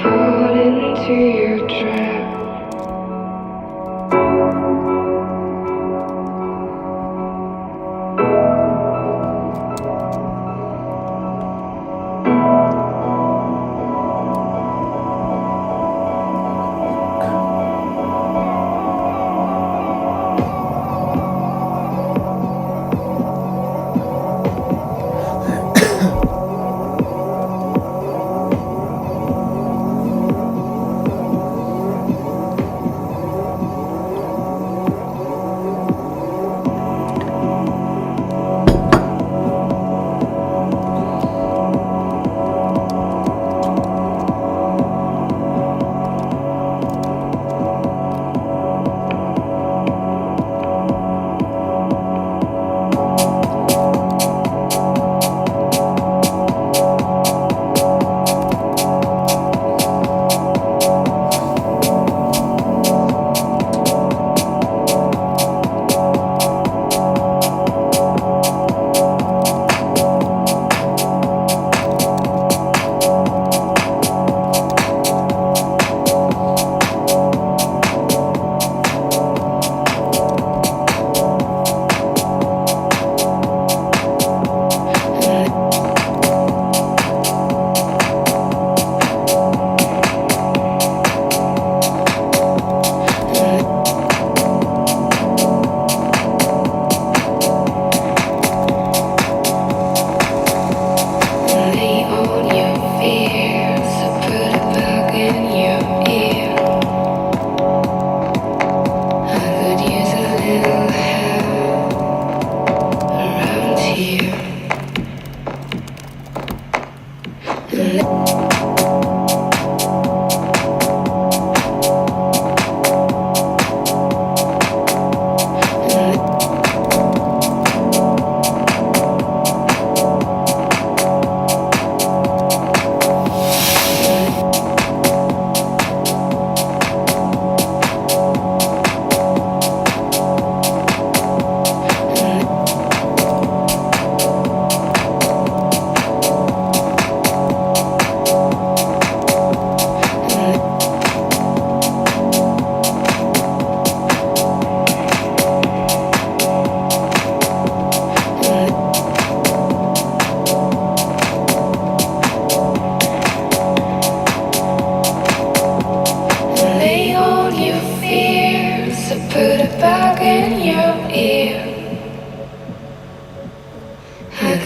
Fall into your trap.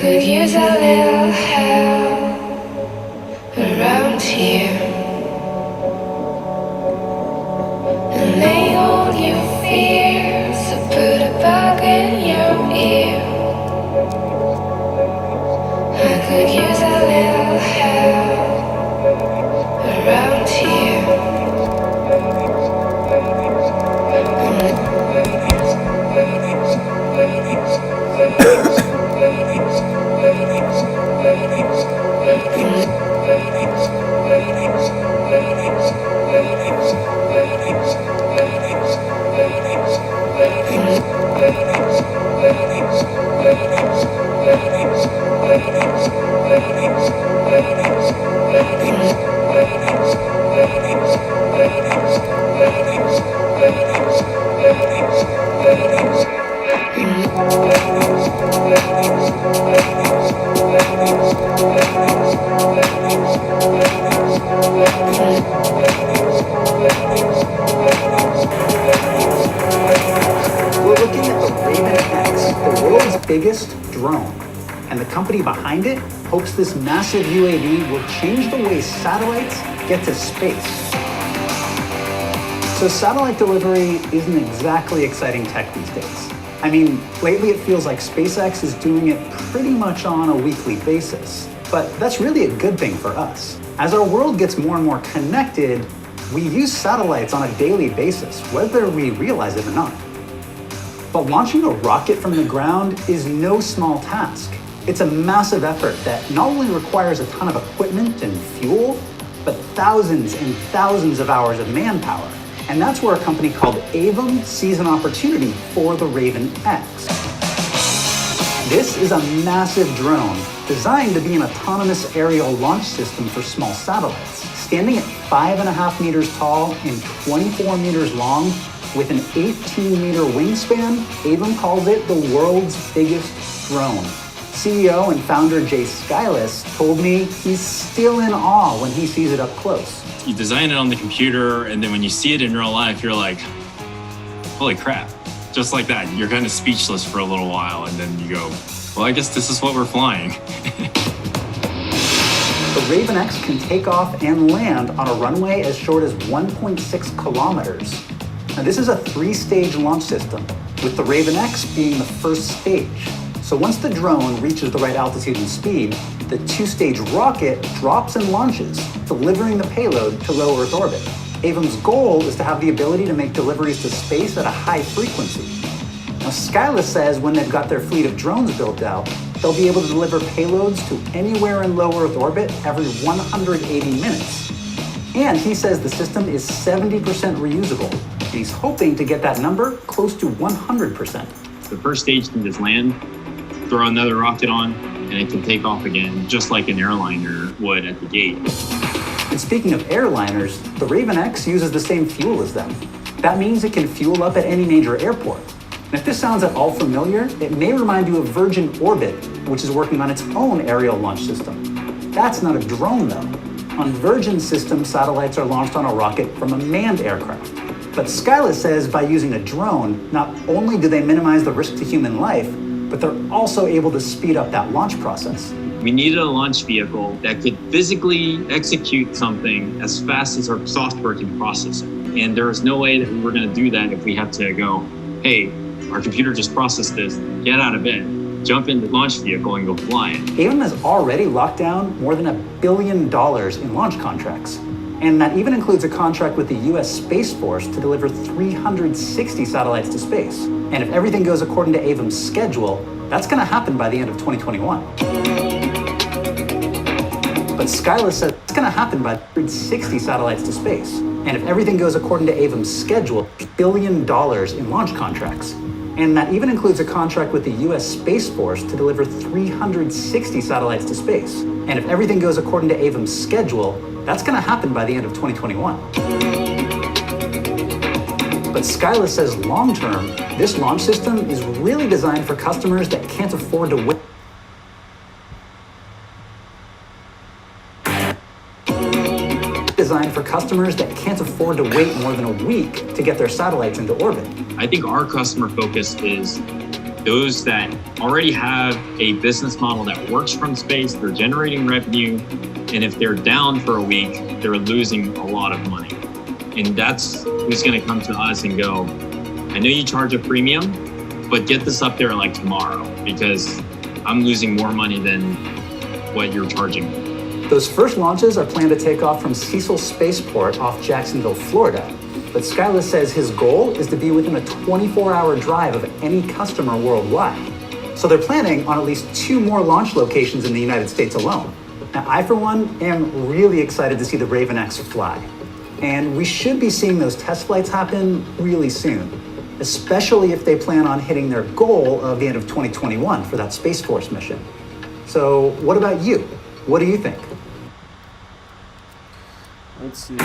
Could use a little help around here. And lay all your fears, so put a bug in your ear. I could use a little help around here. Biggest drone, and the company behind it hopes this massive UAV will change the way satellites get to space. So satellite delivery isn't exactly exciting tech these days. I mean, lately it feels like SpaceX is doing it pretty much on a weekly basis, but that's really a good thing for us. As our world gets more and more connected, we use satellites on a daily basis, whether we realize it or not. But launching a rocket from the ground is no small task. It's a massive effort that not only requires a ton of equipment and fuel, but thousands and thousands of hours of manpower. And that's where a company called Avum sees an opportunity for the Raven X. This is a massive drone designed to be an autonomous aerial launch system for small satellites. Standing at 5.5 meters tall and 24 meters long, with an 18-meter wingspan, Avram calls it the world's biggest drone. CEO and founder Jay Skyless told me he's still in awe when he sees it up close. You design it on the computer, and then when you see it in real life, you're like, holy crap. Just like that, you're kind of speechless for a little while, and then you go, well, I guess this is what we're flying. The Raven X can take off and land on a runway as short as 1.6 kilometers. Now, this is a 3-stage launch system, with the Raven X being the first stage. So once the drone reaches the right altitude and speed, the 2-stage rocket drops and launches, delivering the payload to low Earth orbit. Avram's goal is to have the ability to make deliveries to space at a high frequency. Now, Skyless says when they've got their fleet of drones built out, they'll be able to deliver payloads to anywhere in low Earth orbit every 180 minutes. And he says the system is 70% reusable, and he's hoping to get that number close to 100%. The first stage can just land, throw another rocket on, and it can take off again, just like an airliner would at the gate. And speaking of airliners, the Raven X uses the same fuel as them. That means it can fuel up at any major airport. And if this sounds at all familiar, it may remind you of Virgin Orbit, which is working on its own aerial launch system. That's not a drone, though. On Virgin systems, satellites are launched on a rocket from a manned aircraft. But Skyless says by using a drone, not only do they minimize the risk to human life, but they're also able to speed up that launch process. We needed a launch vehicle that could physically execute something as fast as our software can process it. And there was no way that we were going to do that if we had to go, hey, our computer just processed this, get out of bed, jump in the launch vehicle and go fly it. Avram has already locked down more than $1 billion in launch contracts. And that even includes a contract with the US Space Force to deliver 360 satellites to space. And if everything goes according to Avram's schedule, that's going to happen by the end of 2021. But Skyless says it's going to happen by 360 satellites to space. And if everything goes according to Avram's schedule, $1 billion in launch contracts. And that even includes a contract with the US Space Force to deliver 360 satellites to space. And if everything goes according to Avram's schedule, that's going to happen by the end of 2021. But Skyless says long-term, this launch system is really designed for customers that can't afford to wait. Designed for customers that can't afford to wait more than a week to get their satellites into orbit. I think our customer focus is those that already have a business model that works from space, they're generating revenue, and if they're down for a week, they're losing a lot of money. And that's who's going to come to us and go, I know you charge a premium, but get this up there like tomorrow because I'm losing more money than what you're charging me. Those first launches are planned to take off from Cecil Spaceport off Jacksonville, Florida. But Skyless says his goal is to be within a 24-hour drive of any customer worldwide. So they're planning on at least 2 more launch locations in the United States alone. Now, I, for one, am really excited to see the Raven X fly. And we should be seeing those test flights happen really soon, especially if they plan on hitting their goal of the end of 2021 for that Space Force mission. So what about you? What do you think? Let's see.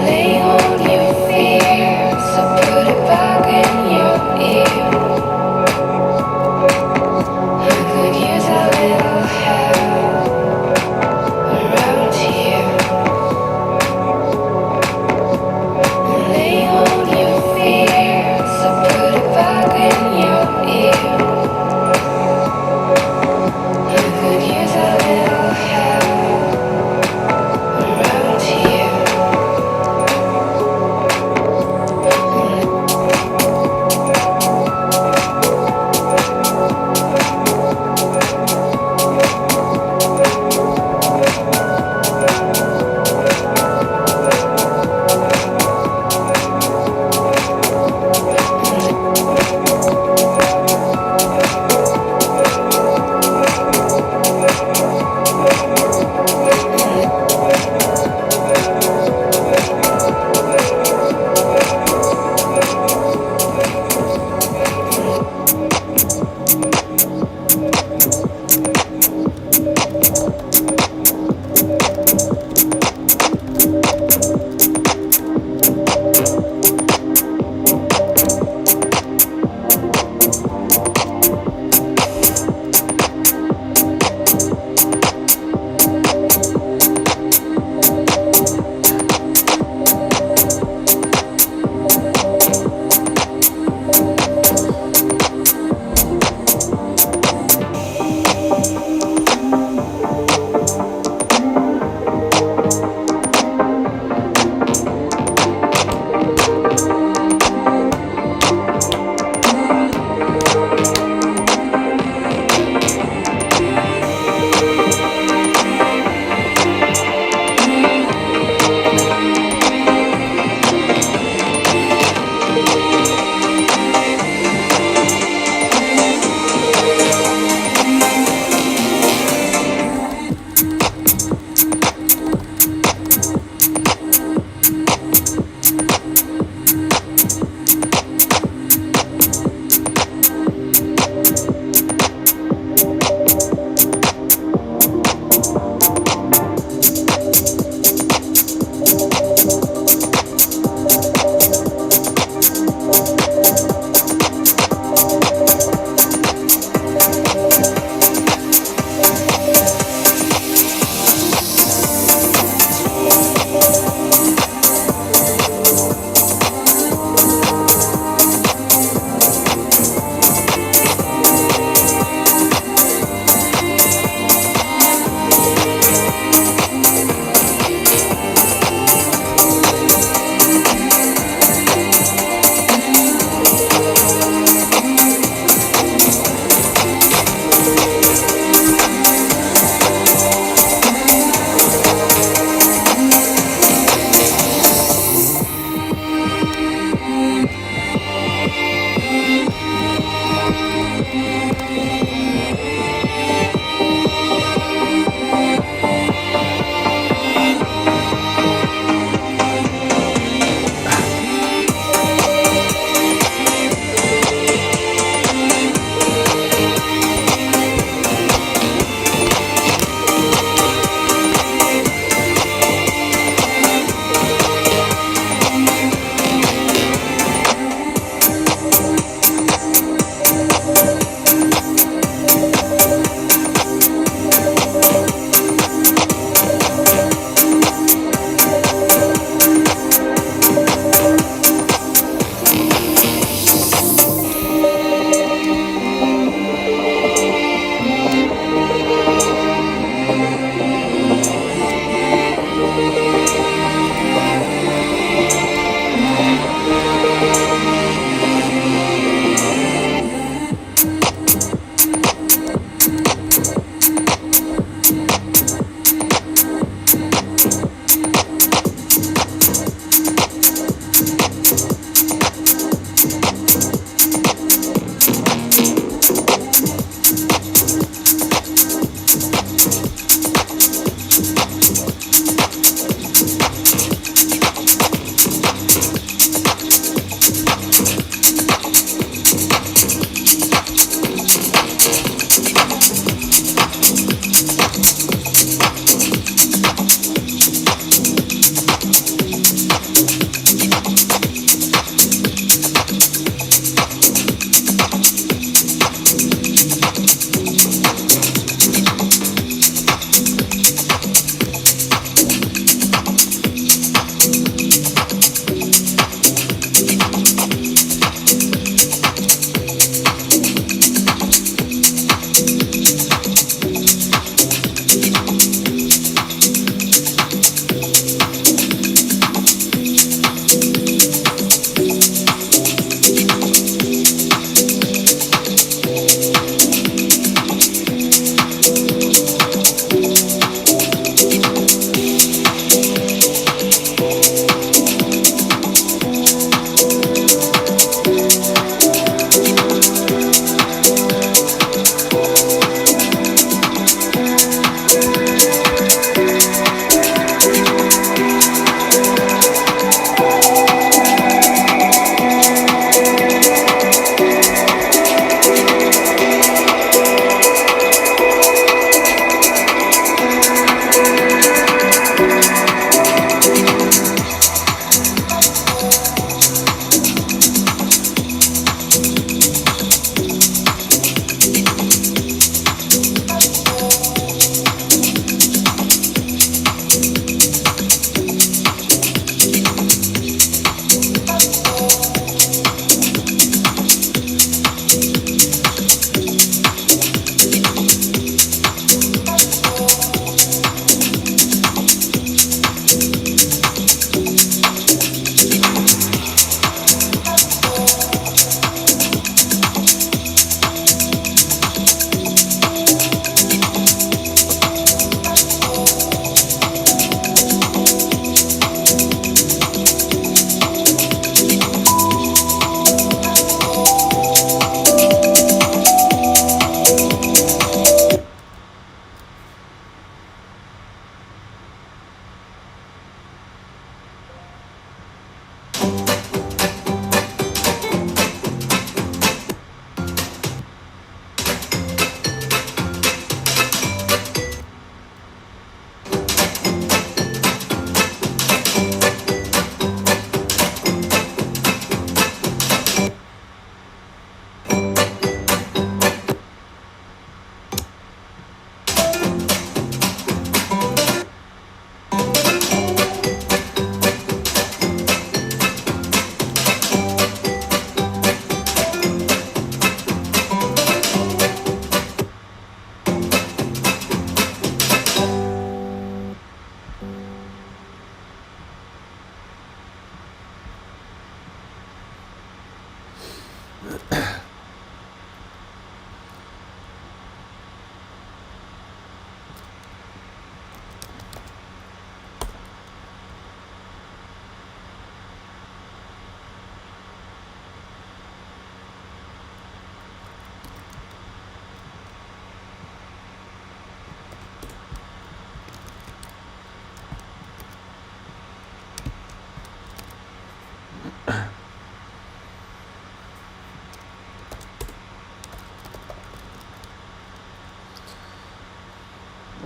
Lay on your fears, so put it back in your ear. I could use a little help around here.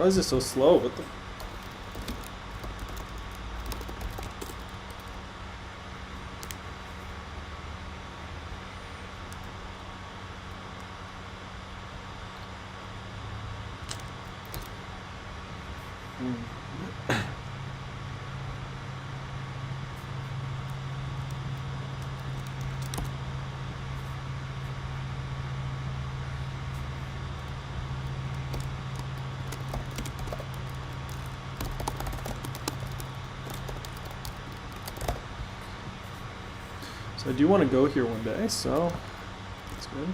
Why is it so slow? What the? So I do want to go here one day, so that's good.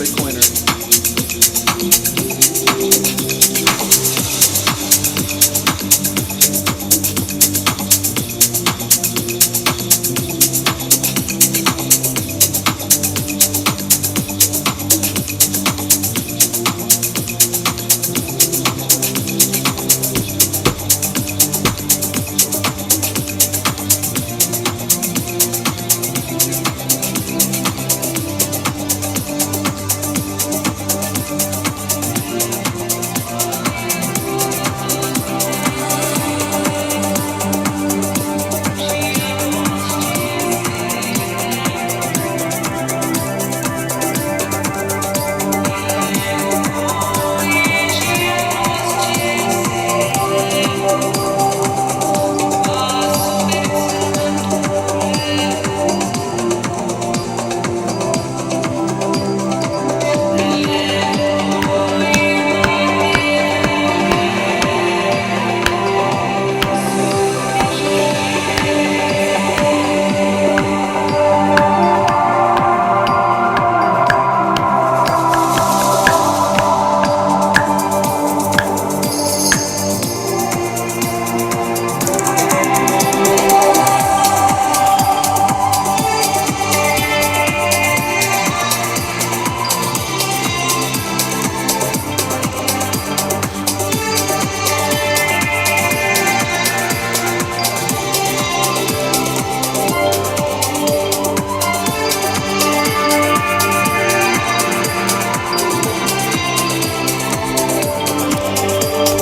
Bitcoin